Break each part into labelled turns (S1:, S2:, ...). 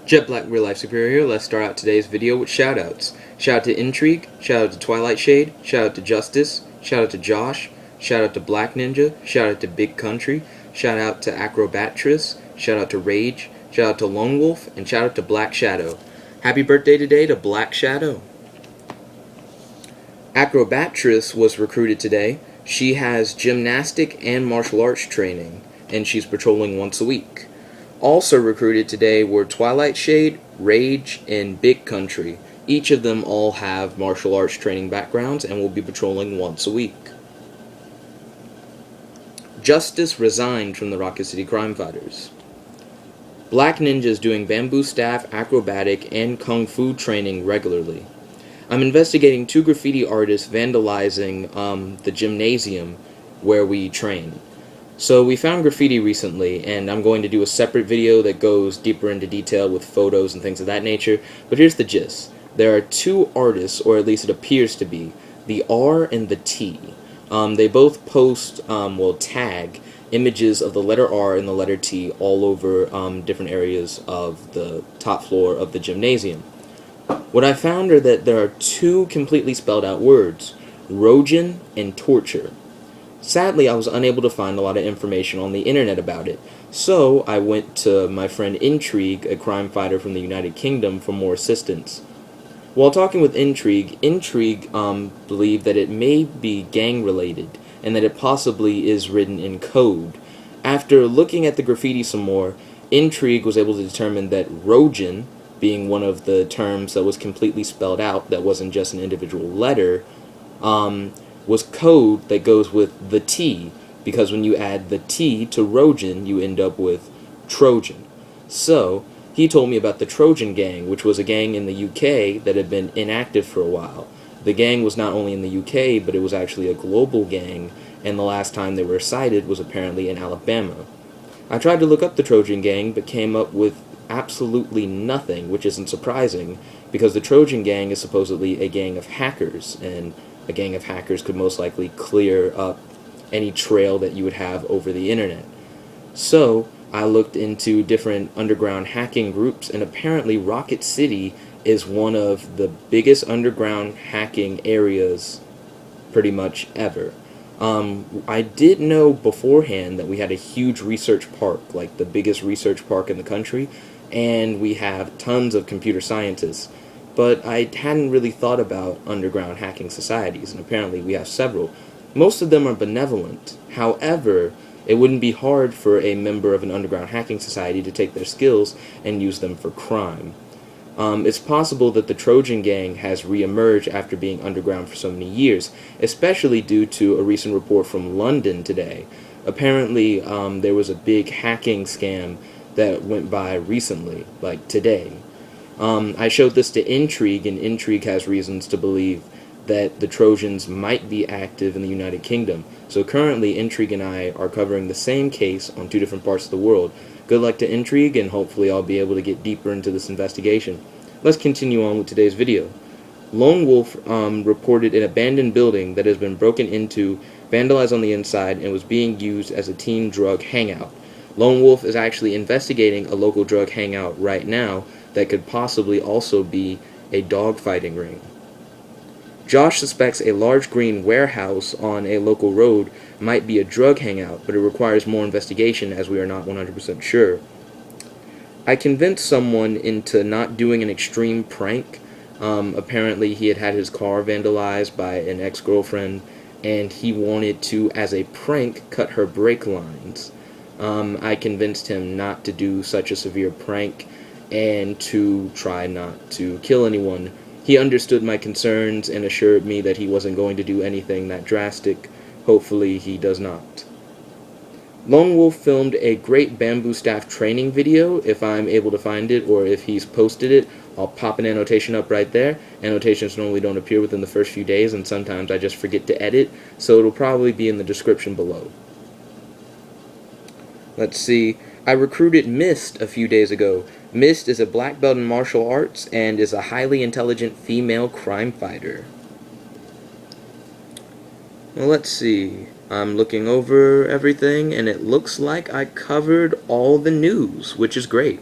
S1: Jet Black Real Life Superior here. Let's start out today's video with shoutouts. Shout out to Intrigue, shout out to Twilight Shade, shout out to Justice, shout out to Josh, shout out to Black Ninja, shout out to Big Country, shout out to Acrobatris, shout out to Rage, shout out to Lone Wolf, and shout out to Black Shadow. Happy birthday today to Black Shadow. Acrobatris was recruited today. She has gymnastic and martial arts training, and she's patrolling once a week. Also recruited today were Twilight Shade, Rage, and Big Country. Each of them all have martial arts training backgrounds and will be patrolling once a week. Justice resigned from the Rocket City Crime Fighters. Black Ninja is doing bamboo staff, acrobatic, and kung fu training regularly. I'm investigating 2 graffiti artists vandalizing the gymnasium where we train. So we found graffiti recently, and I'm going to do a separate video that goes deeper into detail with photos and things of that nature, but here's the gist. There are 2 artists, or at least it appears to be, the R and the T. They both post, tag images of the letter R and the letter T all over different areas of the top floor of the gymnasium. What I found are that there are 2 completely spelled out words, Rojan and torture. Sadly, I was unable to find a lot of information on the internet about it, so I went to my friend Intrigue, a crime fighter from the United Kingdom, for more assistance. While talking with Intrigue believed that it may be gang-related, and that it possibly is written in code. After looking at the graffiti some more, Intrigue was able to determine that Rojan, being one of the terms that was completely spelled out, that wasn't just an individual letter, was code that goes with the T, because when you add the T to Rojan, you end up with Trojan. So, he told me about the Trojan Gang, which was a gang in the UK that had been inactive for a while. The gang was not only in the UK, but it was actually a global gang, and the last time they were cited was apparently in Alabama. I tried to look up the Trojan Gang, but came up with absolutely nothing, which isn't surprising, because the Trojan Gang is supposedly a gang of hackers, and a gang of hackers could most likely clear up any trail that you would have over the internet. So, I looked into different underground hacking groups, and apparently Rocket City is one of the biggest underground hacking areas pretty much ever. I did know beforehand that we had a huge research park, like the biggest research park in the country, and we have tons of computer scientists. But I hadn't really thought about underground hacking societies, and apparently we have several. Most of them are benevolent. However, it wouldn't be hard for a member of an underground hacking society to take their skills and use them for crime. It's possible that the Trojan Gang has re-emerged after being underground for so many years, especially due to a recent report from London today. Apparently, there was a big hacking scam that went by recently, like today. I showed this to Intrigue, and Intrigue has reasons to believe that the Trojans might be active in the United Kingdom. So currently, Intrigue and I are covering the same case on 2 different parts of the world. Good luck to Intrigue, and hopefully I'll be able to get deeper into this investigation. Let's continue on with today's video. Lone Wolf reported an abandoned building that has been broken into, vandalized on the inside, and was being used as a teen drug hangout. Lone Wolf is actually investigating a local drug hangout right now that could possibly also be a dogfighting ring. Josh suspects a large green warehouse on a local road might be a drug hangout, but it requires more investigation as we are not 100% sure. I convinced someone into not doing an extreme prank. Apparently he had his car vandalized by an ex-girlfriend, and he wanted to, as a prank, cut her brake lines. I convinced him not to do such a severe prank and to try not to kill anyone. He understood my concerns and assured me that he wasn't going to do anything that drastic. Hopefully he does not. Lone Wolf filmed a great bamboo staff training video. If I'm able to find it, or if he's posted it, I'll pop an annotation up right there. Annotations normally don't appear within the first few days, and sometimes I just forget to edit, so it'll probably be in the description below. Let's see. I recruited Mist a few days ago. Mist is a black belt in martial arts and is a highly intelligent female crime fighter. Well, let's see. I'm looking over everything, and it looks like I covered all the news, which is great.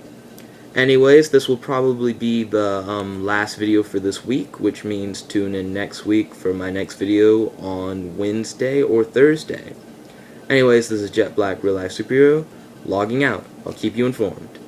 S1: Anyways, this will probably be the last video for this week, which means tune in next week for my next video on Wednesday or Thursday. Anyways, this is Jet Black, Real Life Superhero, logging out. I'll keep you informed.